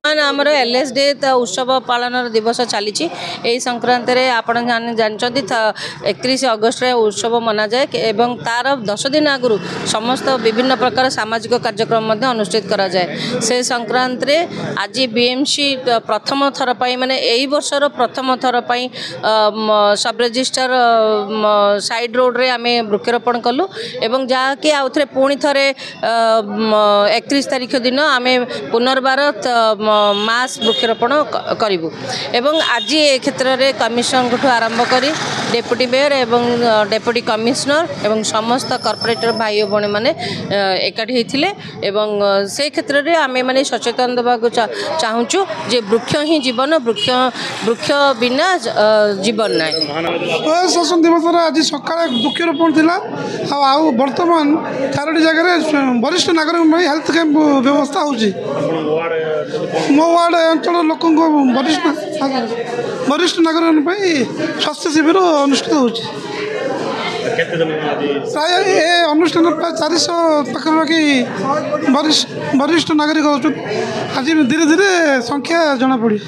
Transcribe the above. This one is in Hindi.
आमर एलएस डे उत्सव पालन दिवस चली संक्रांति रे आपण जानते 31 अगस्ट रे उत्सव मना जाए एवं तार 10 दिन आगु समस्त विभिन्न प्रकार सामाजिक कार्यक्रम अनुष्ठित करा जाए से संक्रांति रे आज बीएमसी प्रथम थर माने यही वर्षर प्रथम थर सब रजिस्टर साइड रोड रे आमे वृक्षरोपण कलु एवं जहाँकि आउ थे पुणी थे 31 तारीख दिन आमे पुनर्बार मास वृक्षरोपण करूँ एवं आज ए क्षेत्र में कमिशनर आरंभ कर डेप्यूटी मेयर एवं डेप्यूटी कमिशनर एवं समस्त कॉर्पोरेटर भाई भौणी मैंने एकाठी होते एवं से क्षेत्र में आम मैंने सचेतन देवाक चाहूँ जे वृक्ष ही जीवन वृक्ष बिना जीवन ना शासन दिवस आज सका वृक्षरोपण थी बर्तमान 4टी जगह वरिष्ठ नागरिक हेल्थ कैंप व्यवस्था होची मो वार्ड अंचल लोक वरिष्ठ नागरिक स्वास्थ्य शिविर अनुष्ठित होची प्राय ए अनुष्ठान प्राय 400 पाखापाखि वरिष्ठ नागरिक आज धीरे धीरे संख्या जना पड़ी।